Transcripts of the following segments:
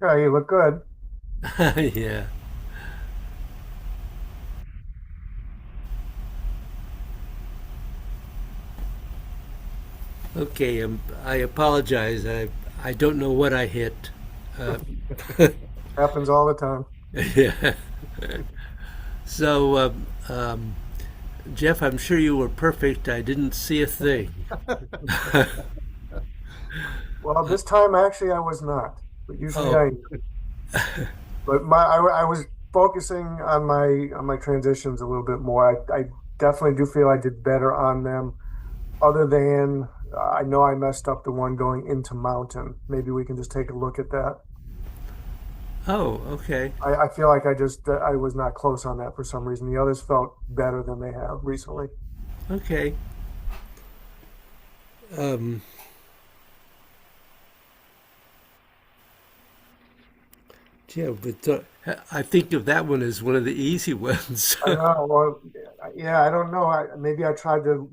Yeah, you look good. Yeah. Okay. I apologize. I don't know what I hit. Uh, Happens all the time. yeah. So, Jeff, I'm sure you were perfect. I didn't see a thing. Well, this time actually I was not, but usually I Oh, am. But I was focusing on my transitions a little bit more. I definitely do feel I did better on them. Other than I know I messed up the one going into mountain. Maybe we can just take a look at that. oh, okay, I feel like I was not close on that for some reason. The others felt better than they have recently. okay. Um, yeah, but I think of that one as one of the easy ones. I know. Well, yeah, I don't know. Maybe I tried to.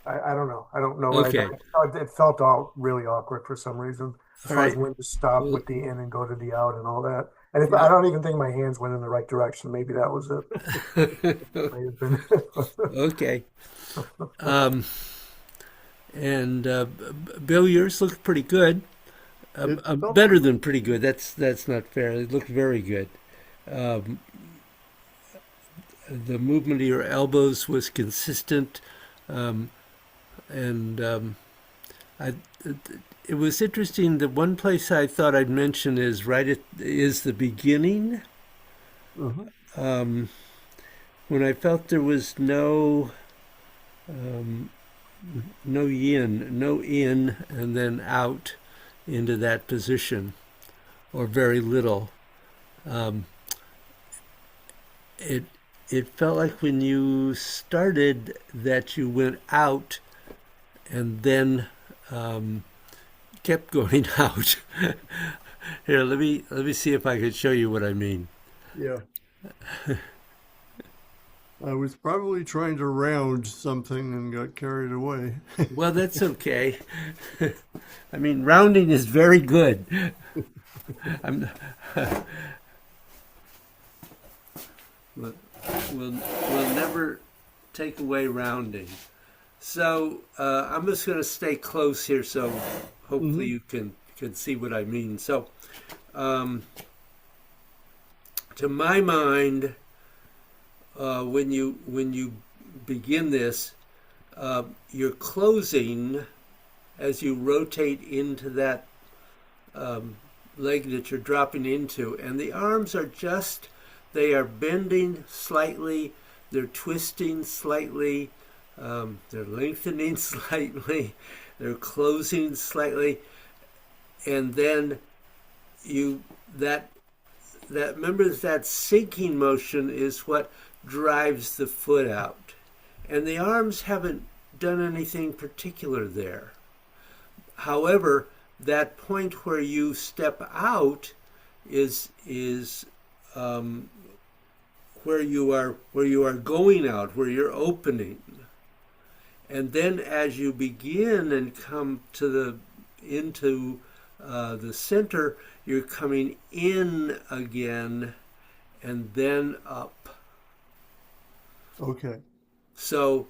I don't know. I don't know what I did. Okay, It felt all really awkward for some reason, as all far as right. when to stop Well, with the in and go to the out and all that. And if I yeah. don't even think my hands went in the right direction, maybe that was it. May have been. Okay. Um, and Bill, yours looked pretty good. It felt Better pretty than pretty good. That's not fair. It looked very good. Um, the movement of your elbows was consistent, um, and I, it was interesting. The one place I thought I'd mention is is the beginning, good. um, when I felt there was um, no yin, no in, and then out into that position, or very little. Um, it it felt like when you started that you went out and then um, kept going out. Here, let me see if I could show you what I mean. Yeah. I was probably trying to round something and got carried away. Well, that's okay. I mean, rounding is very good. I'm, we'll, we'll never take away rounding. So I'm just going to stay close here, so hopefully Hmm. you can see what I mean. So, um, to my mind, when you begin this, you're closing as you rotate into that um, leg that you're dropping into, and the arms are just they are bending slightly, they're twisting slightly, they're lengthening slightly, they're closing slightly, and then you that that remember that sinking motion is what drives the foot out. And the arms haven't done anything particular there. However, that point where you step out is um, where you are going out, where you're opening. And then as you begin and come to the into the center, you're coming in again and then up. Okay. So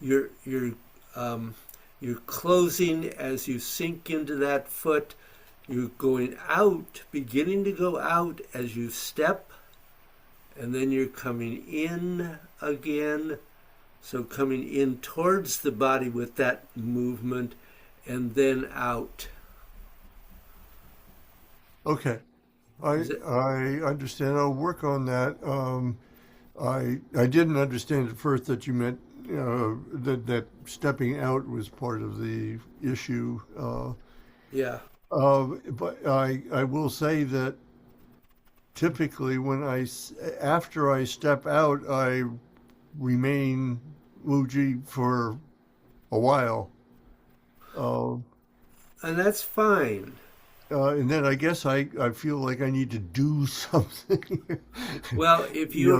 you're you're um, you're closing as you sink into that foot. You're going out, beginning to go out as you step, and then you're coming in again. So coming in towards the body with that movement, and then out. Okay. I Is it? I understand. I'll work on that. I didn't understand at first that you meant that stepping out was part of the issue. Yeah. But I will say that typically after I step out, I remain Muji for a while. Uh, And that's fine. and then I guess I feel like I need to do something, Well,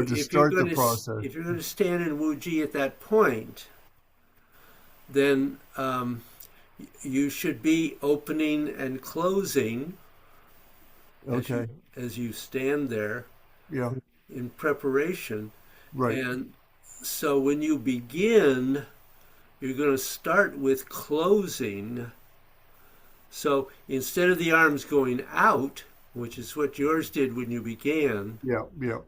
to start the process. if you're going to stand in Wuji at that point, then you should be opening and closing, as you Okay. as you stand there Yeah. in preparation. Right. And so when you begin, you're going to start with closing. So instead of the arms going out, which is what yours did when you began, Yeah. Yeah.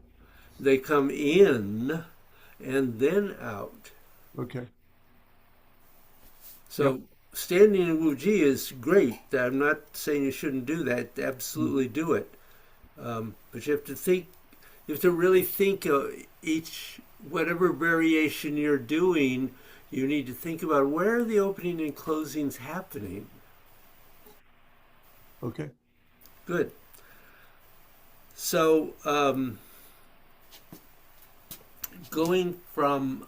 they come in and then out. Okay. Yep. So standing in Wuji is great. I'm not saying you shouldn't do that. Mm. Absolutely do it. But you have to think. You have to really think of each whatever variation you're doing. You need to think about where are the opening and closings happening. Okay. Good. So going from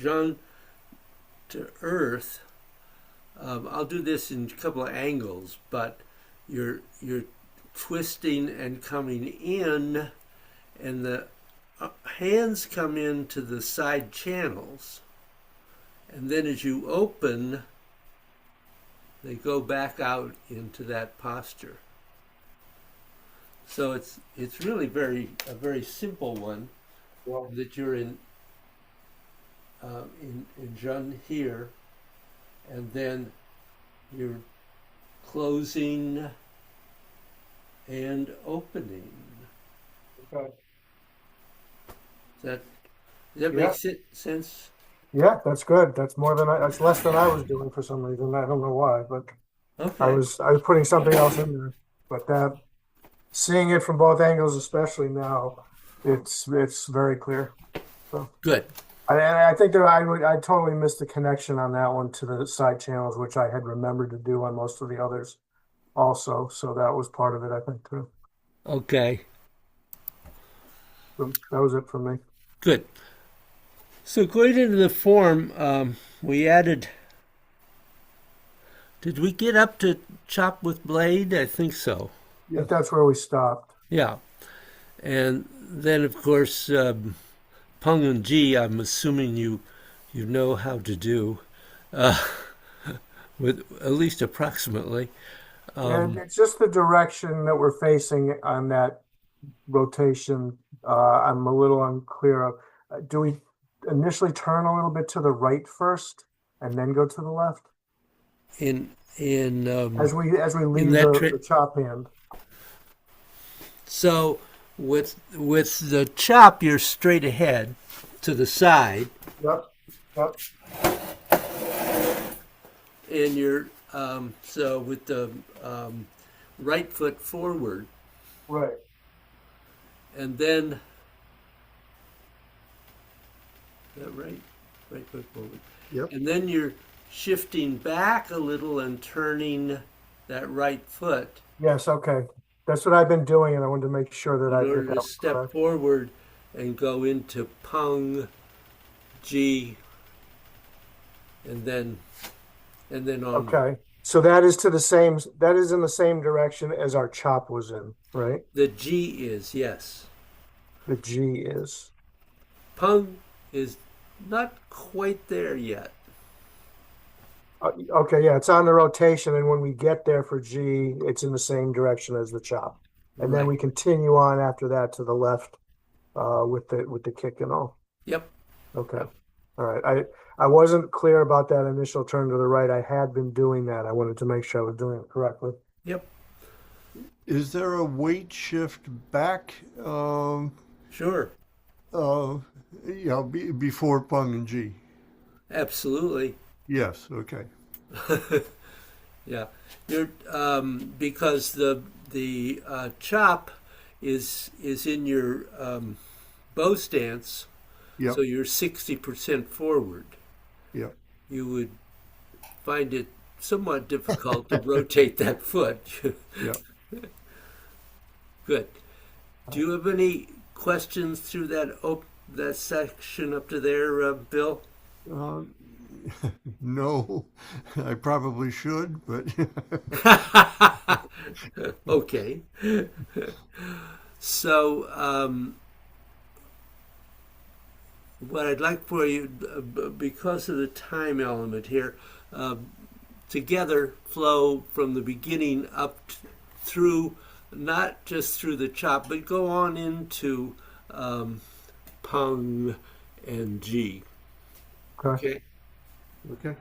Jean to Earth, I'll do this in a couple of angles, but you're twisting and coming in, and the hands come into the side channels, and then as you open, they go back out into that posture. So it's really a very simple one Well, that you're in Jun here, and then you're closing and opening. okay. Does that Yeah, make sense? yeah, that's good. That's less than I was doing for some reason. I don't know why, but Okay, I was putting something else in there. But that seeing it from both angles, especially now, it's very clear. So good. I think that I totally missed the connection on that one to the side channels, which I had remembered to do on most of the others also. So that was part of it, I think, too. Okay, So that was it for me. good. So going into the form, we added. Did we get up to chop with blade? I think so. I Yes. think that's where we stopped. Yeah, and then of course Peng and Ji. I'm assuming you know how to do with at least approximately. And Um, it's just the direction that we're facing on that rotation. I'm a little unclear of. Do we initially turn a little bit to the right first and then go to the left in in as we in leave that the chop hand? so with the chop, you're straight ahead to the side, Yep. Yep. and you're so with the right foot forward, Right. and then is that right foot forward, Yep. and then you're shifting back a little and turning that right foot Yes. Okay. That's what I've been doing, and I wanted to make sure that in that order to was step correct. forward and go into Peng, G, and then onward. Okay. So that is to the same. That is in the same direction as our chop was in, right? The G is yes. The G is. Peng is not quite there yet. Okay, yeah, it's on the rotation, and when we get there for G, it's in the same direction as the chop, and then Right. we continue on after that to the left, with the kick and all. Yep. Okay, Yep. all right. I wasn't clear about that initial turn to the right. I had been doing that. I wanted to make sure I was doing it correctly. Yep. Is there a weight shift back? Sure. Uh, yeah, before Peng and G. Absolutely. Yes. Okay. Yeah. You're because the chop is in your bow stance, Yep. so you're 60% forward. Yep. You would find it somewhat difficult to rotate that foot. Yep. Good. Do you have any questions through that section up to there, Bill? Uh, no, I probably should, but Okay. So, what I'd like for you, because of the time element here, together flow from the beginning through, not just through the chop, but go on into Pung and G. Okay. Okay. Okay.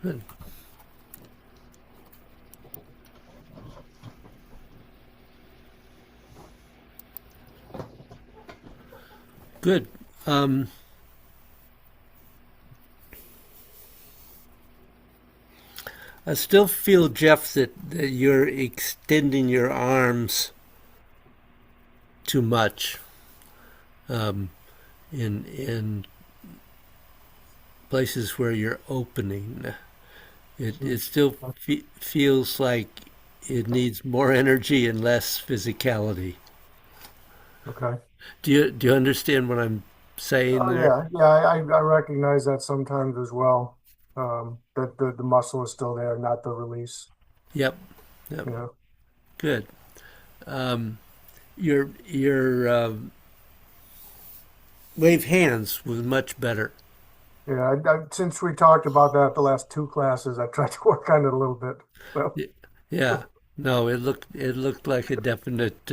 Good. Good. Um, I still feel, Jeff, that you're extending your arms too much um, in places where you're opening. It still feels like it needs more energy and less physicality. Okay. Do you understand what I'm saying Oh there? yeah, yeah. I recognize that sometimes as well. That the muscle is still there, not the release. Yep. Yep. You know. Good. Your wave hands was much better. Yeah. Since we talked about that the last two classes, I've tried to work on it a little bit. So Yeah. No, it looked like a definite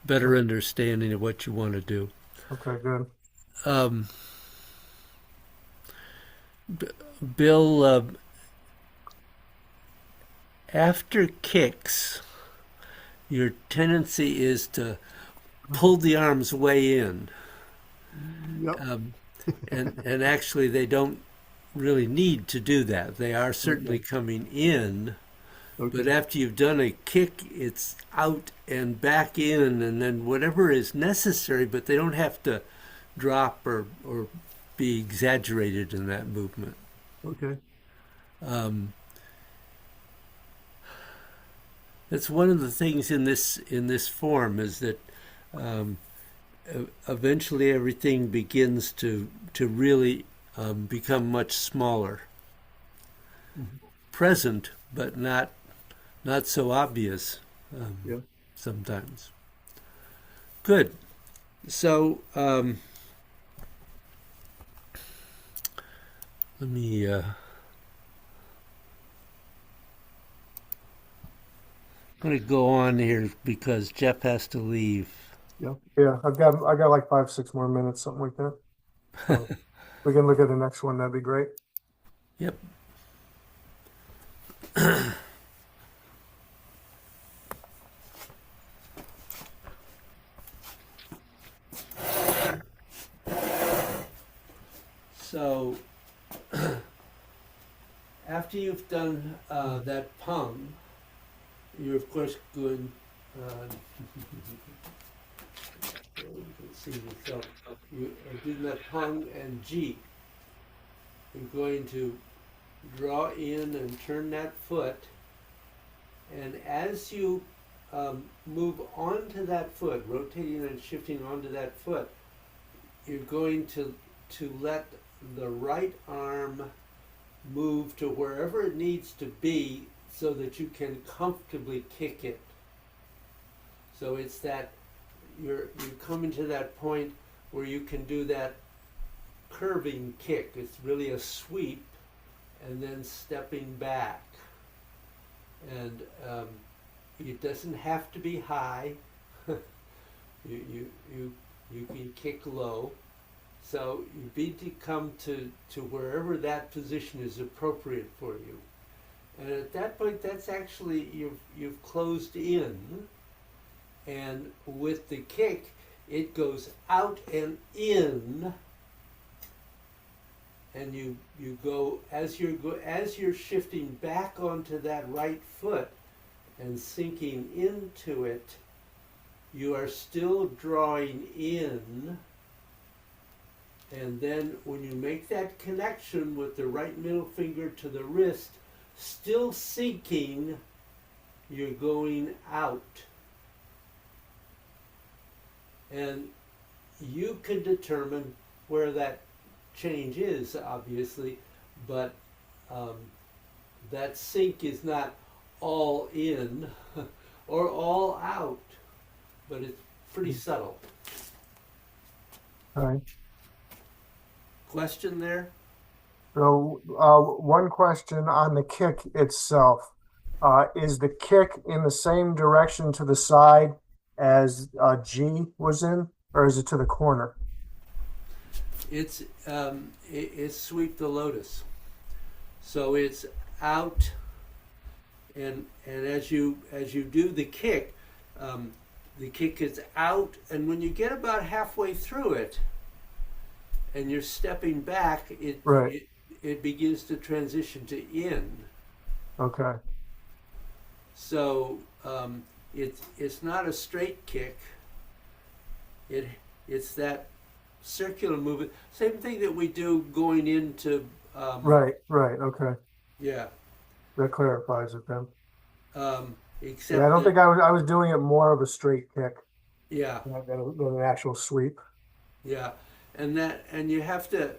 better understanding of what you want to do. okay, good. Um, Bill, after kicks, your tendency is to pull the arms way in, Yep. and actually they don't really need to do that. They are certainly Okay. coming in, but Okay. after you've done a kick, it's out and back in, and then whatever is necessary, but they don't have to drop or be exaggerated in that movement. Okay. That's one of the things in this form is that um, eventually everything begins to really become much smaller, Mhm. present, but not so obvious Yeah. sometimes. Good. So let me. I'm going to go on here because Jeff has to leave. Yeah. Yeah, I got like 5, 6 more minutes, something like that. So we can look at the next one. That'd be great. Yep. So after you've done that pung, you're of course going. You can see this. So you are doing that pung and G. You're going to draw in and turn that foot, and as you move onto that foot, rotating and shifting onto that foot, you're going to let the right arm move to wherever it needs to be so that you can comfortably kick it. So it's that you're coming to that point where you can do that curving kick. It's really a sweep and then stepping back. And it doesn't have to be high. you, you can kick low. So you need to come to wherever that position is appropriate for you. And at that point, that's actually, you've closed in. And with the kick, it goes out and in. And you go as you're shifting back onto that right foot and sinking into it, you are still drawing in. And then when you make that connection with the right middle finger to the wrist, still sinking, you're going out. And you can determine where that change is, obviously, but that sink is not all in or all out, but it's pretty subtle. All right. Question there? So, one question on the kick itself. Is the kick in the same direction to the side as G was in, or is it to the corner? It's sweep the lotus. So it's out, and as you do the kick is out, and when you get about halfway through it, and you're stepping back, Right. it begins to transition to in. Okay. So it's not a straight kick. It's that circular movement. Same thing that we do going into Right. Right. Okay. yeah. That clarifies it then. Yeah, I Except don't that think I was doing it more of a straight kick yeah, than an actual sweep. yeah, and you have to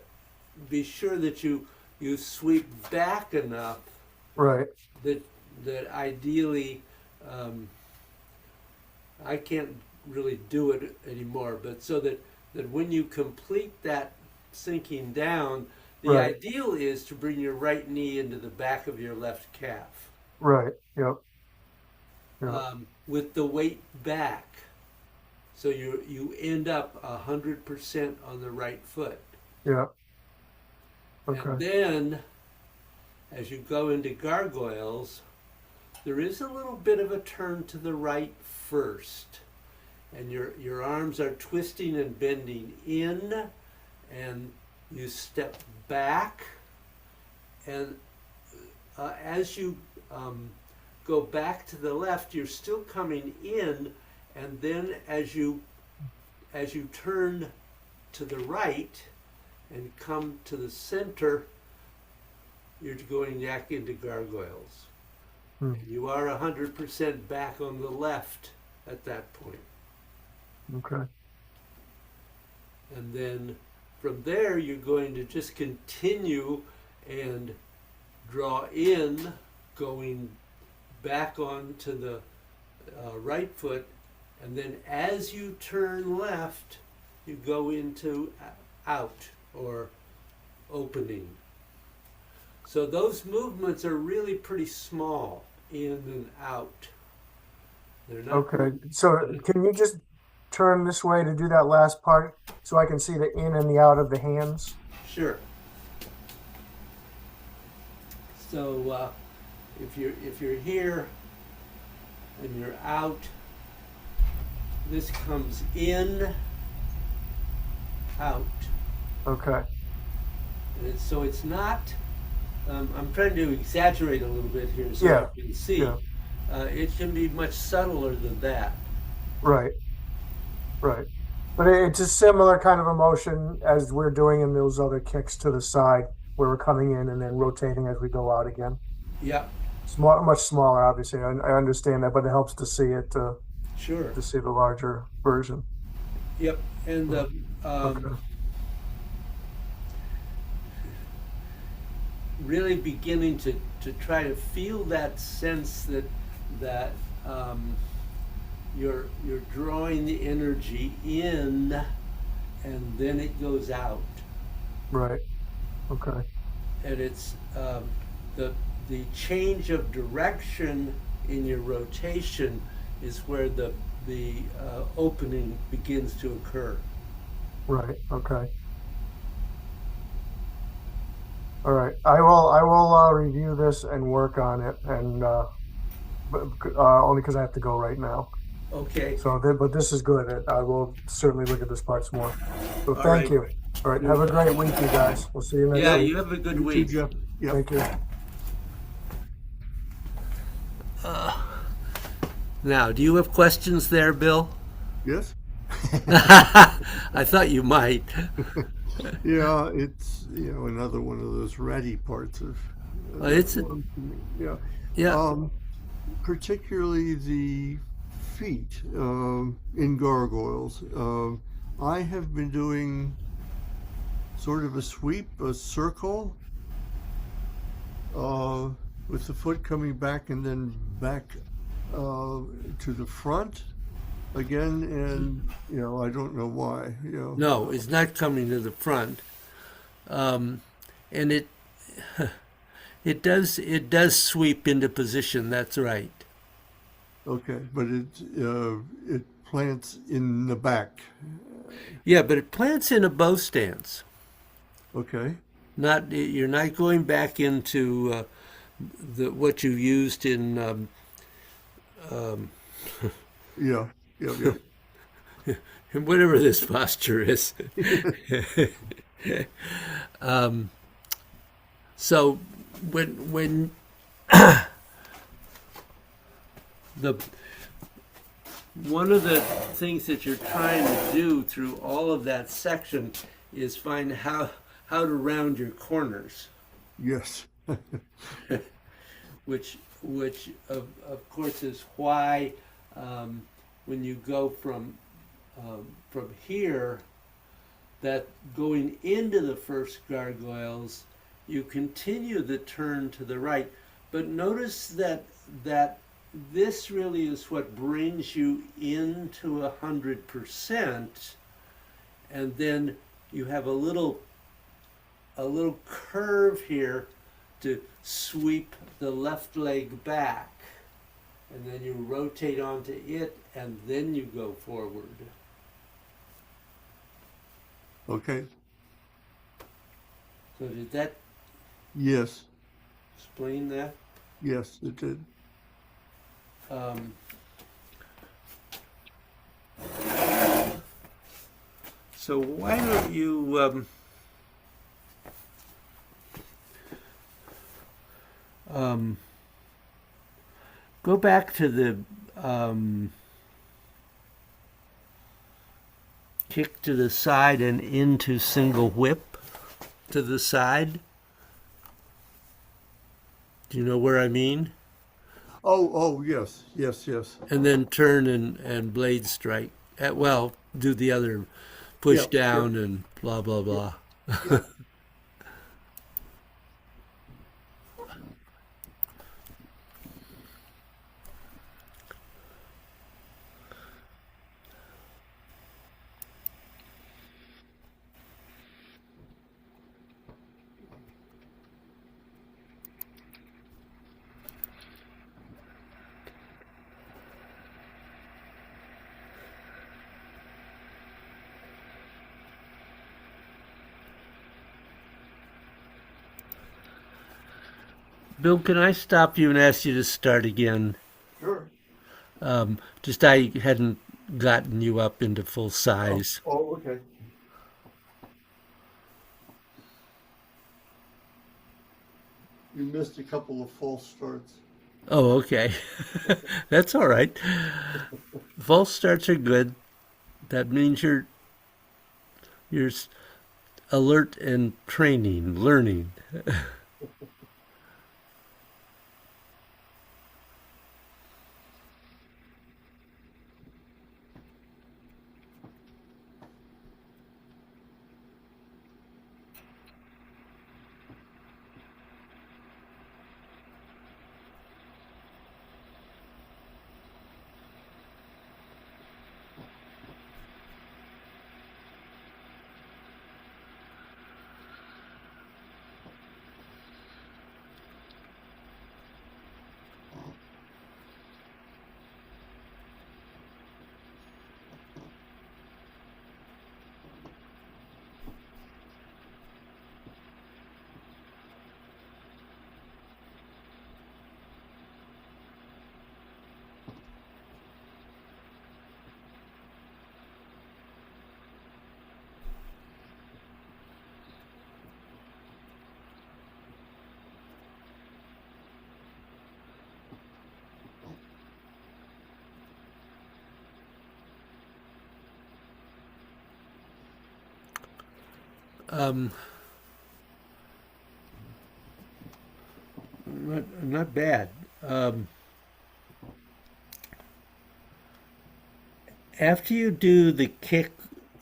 be sure that you sweep back enough Right. that ideally I can't really do it anymore, but so that when you complete that sinking down, the Right. ideal is to bring your right knee into the back of your left calf Right. Yep. Yep. with the weight back, so you end up 100% on the right foot, Yep. and Okay. then as you go into gargoyles, there is a little bit of a turn to the right first, and your arms are twisting and bending in, and you step back, and as you go back to the left, you're still coming in, and then as you turn to the right and come to the center, you're going back into gargoyles. Hmm. You are 100% back on the left at that point. Okay. And then from there, you're going to just continue and draw in, going back onto the right foot. And then as you turn left, you go into out or opening. So those movements are really pretty small, in and out. They're not. Okay. So can you just turn this way to do that last part so I can see the in and the out of the hands? Sure. So if you're here and you're out, this comes in, out, Okay. and so it's not. I'm trying to exaggerate a little bit here so Yeah. you can see. Yeah. It can be much subtler than that. Right. Right. But it's a similar kind of emotion as we're doing in those other kicks to the side where we're coming in and then rotating as we go out again. Yeah, Small, much smaller, obviously. I understand that, but it helps to see it, sure. to see the larger version. Yep, and Okay. really beginning to try to feel that sense that you're drawing the energy in, and then it goes out, Right. Okay. and it's the change of direction in your rotation is where the opening begins to occur. Right. Okay. All right. I will review this and work on it, and only because I have to go right now. Okay. But this is good. I will certainly look at this part some more. So All thank right. you. All right. Have a great week, you guys. We'll see you next Yeah, week. you have a good You too, week. Jeff. Yep. Thank you. Now, do you have questions there, Bill? Yes. I thought you might. Yeah, it's another one of those ratty parts of It's yeah. yeah. Particularly the feet in gargoyles. I have been doing sort of a sweep, a circle, with the foot coming back and then back to the front again, and I don't know why. No, it's not coming to the front, and it it does sweep into position. That's right. Okay, but it plants in the back. Yeah, but it plants in a bow stance. Okay. Not you're not going back into the what you used in Yeah, yeah, whatever this posture is. So when the one of the things that you're trying to do through all of that section is find how to round your corners, yes, which of course is why when you go from here, that going into the first gargoyles, you continue the turn to the right, but notice that this really is what brings you into 100%, and then you have a little curve here to sweep the left leg back, and then you rotate onto it, and then you go forward. okay, So did that yes, explain that? yes, it did. So why don't you go back to the kick to the side and into single whip to the side? Do you know where I mean? Oh, yes, yes, yes. And then turn and blade strike. Well, do the other push Yeah, down and blah, blah, blah. Bill, can I stop you and ask you to start again? Sure. Just I hadn't gotten you up into full size. Oh, okay. You missed a couple of false starts. Oh, okay. That's all right. False starts are good. That means you're alert and training, learning. Um, not bad. After you do the kick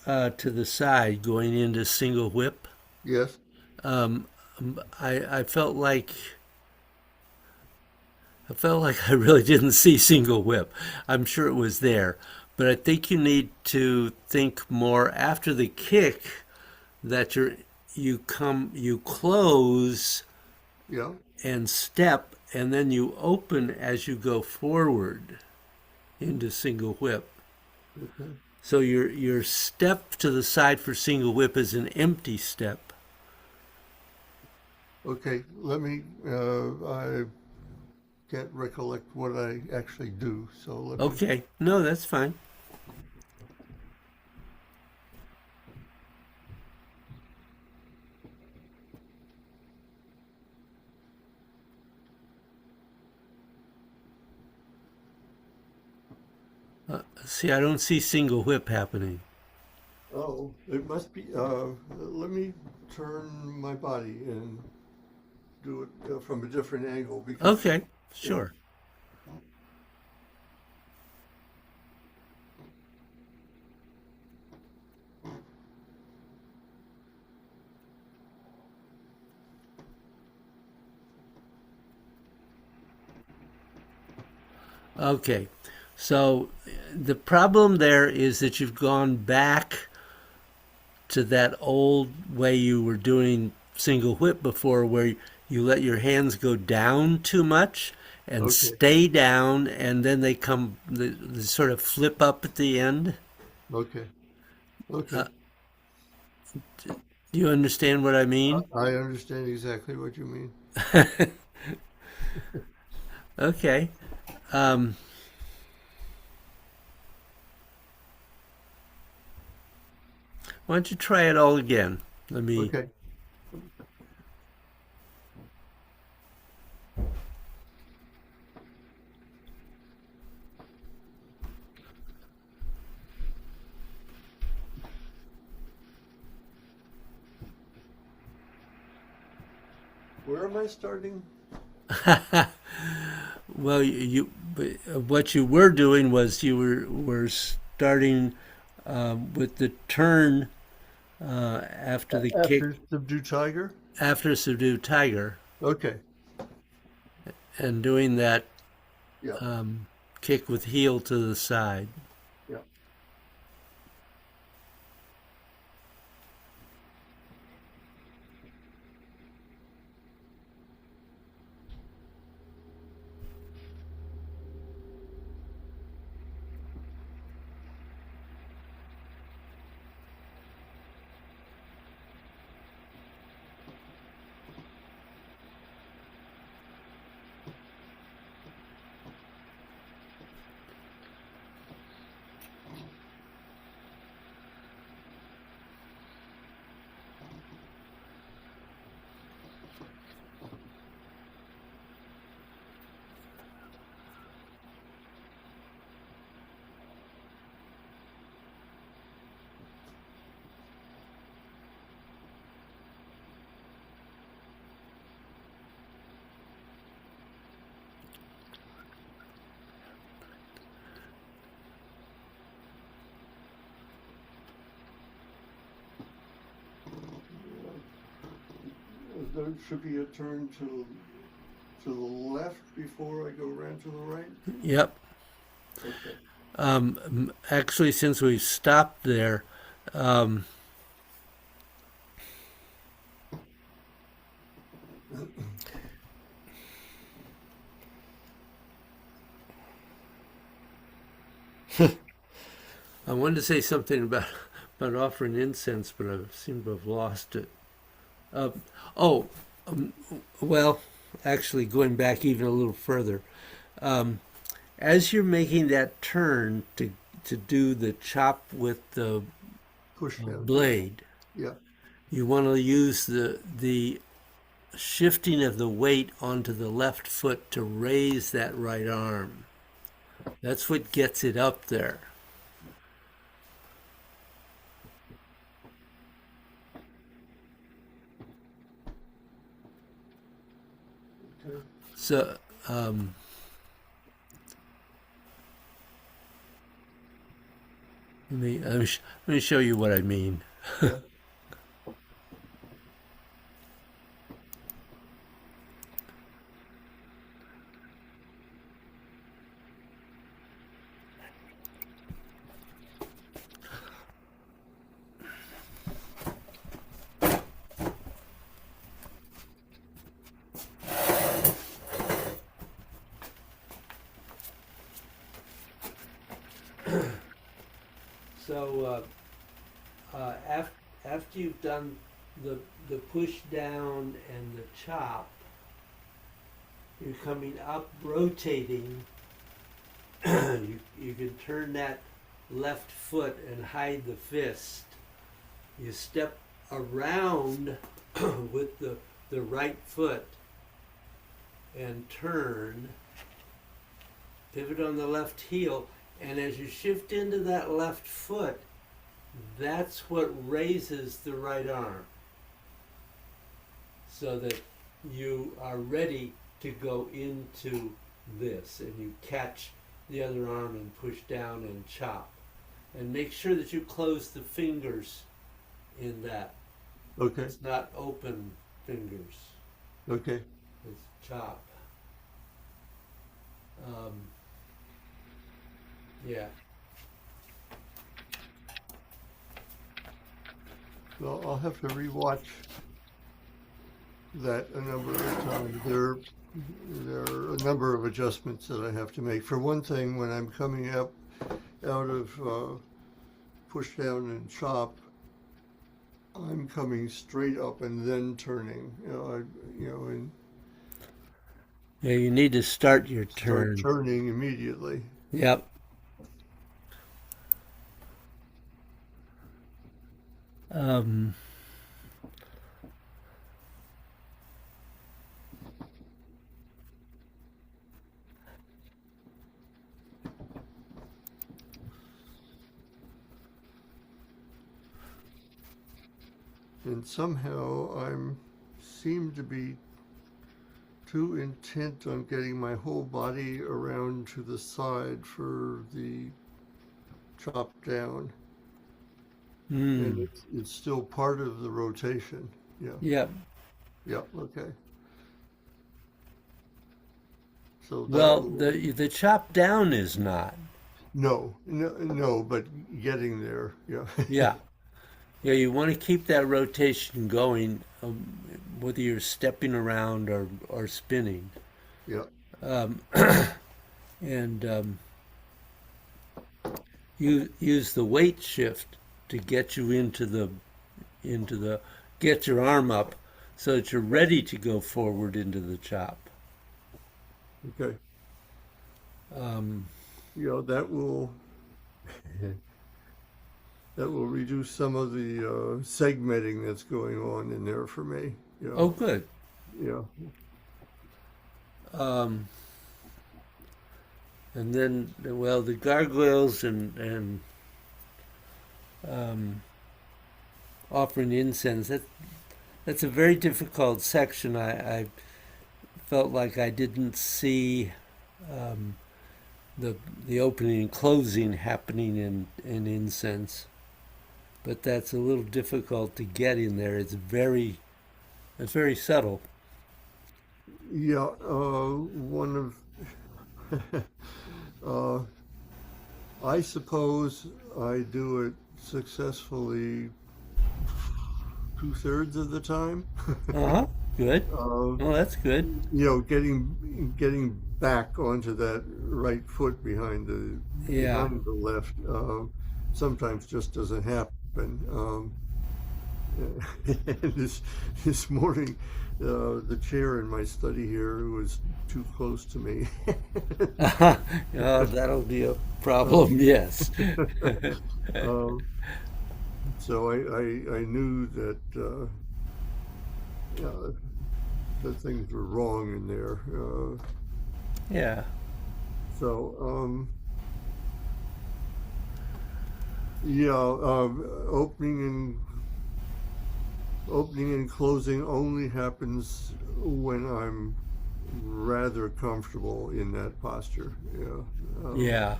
to the side, going into single whip, Yes. um, I felt like I really didn't see single whip. I'm sure it was there, but I think you need to think more after the kick that you close Yeah. and step, and then you open as you go forward into single whip. Okay. So your step to the side for single whip is an empty step. Okay, let me, I can't recollect what I actually do, so let me, Okay, no, that's fine. See, I don't see single whip happening. oh, it must be, let me turn my body and do it from a different angle because, Okay, yeah, sure. Okay, so the problem there is that you've gone back to that old way you were doing single whip before, where you let your hands go down too much and okay, stay down, and then they sort of flip up at the end. okay, okay. Uh, do you understand what I mean? I understand exactly what you mean. Okay. Um, why don't you try it all again? Let me. Okay. Where am I starting? Well, what you were doing was you were starting with the turn after the kick, After Subdue Tiger? after subdue tiger, Okay. and doing that Yeah. kick with heel to the side. Yeah. There should be a turn to the left before I go around to the right. Yep. Okay. Actually, since we've stopped there, um, I wanted to say something about offering incense, but I seem to have lost it. Uh, oh, um, well, actually, going back even a little further, um, as you're making that turn to do the chop with the Push down. blade, Yeah. you want to use the shifting of the weight onto the left foot to raise that right arm. That's what gets it up there. Okay. So, um, let me show you what I mean. Yeah. So, after you've done the push down and the chop, you're coming up, rotating. You can turn that left foot and hide the fist. You step around with the right foot and turn, pivot on the left heel, and as you shift into that left foot, that's what raises the right arm so that you are ready to go into this, and you catch the other arm and push down and chop. And make sure that you close the fingers in that. Okay. It's not open fingers. Okay. It's chop. Yeah. Well, I'll have to rewatch that a number of times. There are a number of adjustments that I have to make. For one thing, when I'm coming up out of push down and chop, I'm coming straight up and then turning. And Yeah, you need to start your start turn. turning immediately. Yep. Um, And somehow seem to be too intent on getting my whole body around to the side for the chop down. And mm, it's still part of the rotation. Yeah. yep. Yeah. Okay. So Well, that the chop down is not. no, but getting there. Yeah. Yeah. Yeah, you want to keep that rotation going, whether you're stepping around or spinning. Yeah. Um, and you use the weight shift to get you into the get your arm up so that you're ready to go forward into the chop. Okay. Um, That will reduce some of the segmenting that's going on in there for me. Yeah. oh, good. Yeah. Um, and then, well, the gargoyles and um, offering incense. That's a very difficult section. I felt like I didn't see um, the opening and closing happening in incense, but that's a little difficult to get in there. It's very subtle. Yeah. One of uh, I suppose I do it successfully 2/3 of the time. Uh huh. Good. uh, Well, that's good. getting back onto that right foot Yeah. behind the left sometimes just doesn't happen. And this morning, the chair in my study here was too close to me. Oh, that'll be a problem. Yes. um, so I knew that that things were wrong in there. Yeah. So yeah, opening and closing only happens when I'm rather comfortable in that posture. Yeah. Yeah.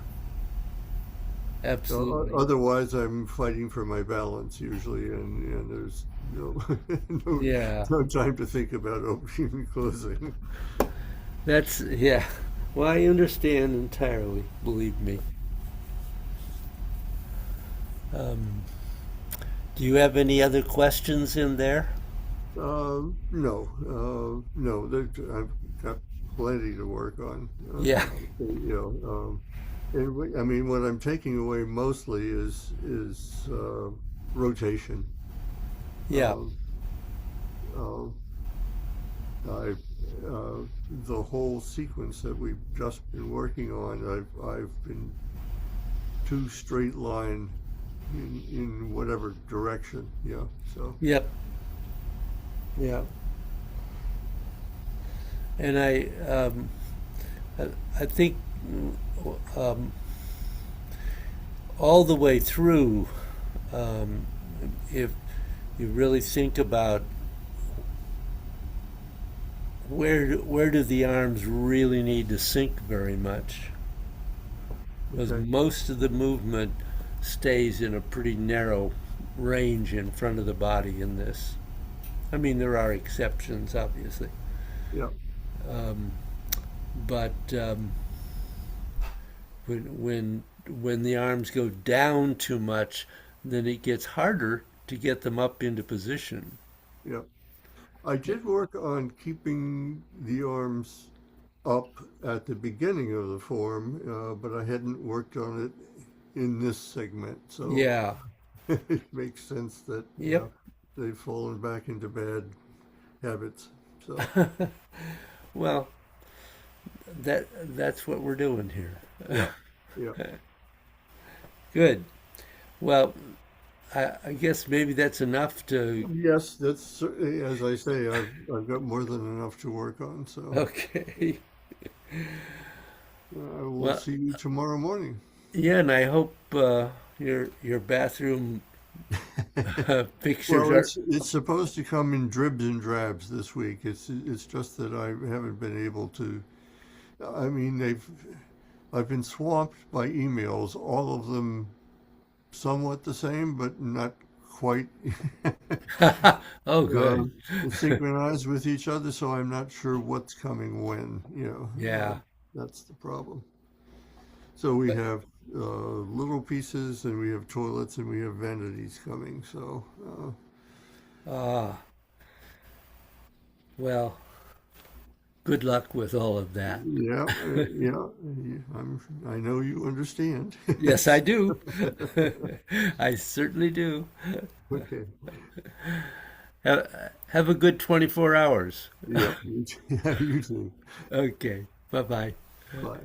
Absolutely. Otherwise, I'm fighting for my balance usually, and there's no, Yeah. no time to think about opening and closing. Yeah. Well, I understand entirely, believe me. Um, do you have any other questions in there? No. I've got plenty to work on. Yeah. I mean, what I'm taking away mostly is rotation. Yeah. Um, I the whole sequence that we've just been working on, I've been too straight line in whatever direction. Yeah. So Yep. Yeah. And I think um, all the way through, um, if you really think about where do the arms really need to sink very much, because okay. most of the movement stays in a pretty narrow range in front of the body in this. I mean, there are exceptions, obviously, Yeah. um, but when the arms go down too much, then it gets harder to get them up into position. Yeah. I did work on keeping the arms up at the beginning of the form, but I hadn't worked on it in this segment. So Yeah. it makes sense that Yep. they've fallen back into bad habits. So Well, that's what we're doing here. yeah, yeah. Good. Well, I guess maybe that's enough to. Yes, that's as I say, I've got more than enough to work on. So Okay. I will Well, see you tomorrow morning. yeah, and I hope your bathroom fixtures Well, are. it's supposed to come in dribs and drabs this week. It's just that I haven't been able to. I mean, I've been swamped by emails, all of them somewhat the same, but not quite Oh, good. synchronized with each other. So I'm not sure what's coming when. Yeah. That's the problem. So we But have little pieces, and we have toilets, and we have vanities coming. So ah, well, good luck with all of that. yeah, yeah, I know you understand. Yes, I do. I certainly do. Okay. Have a good 24 hours. Yeah, you too. Okay. Bye bye. Bye.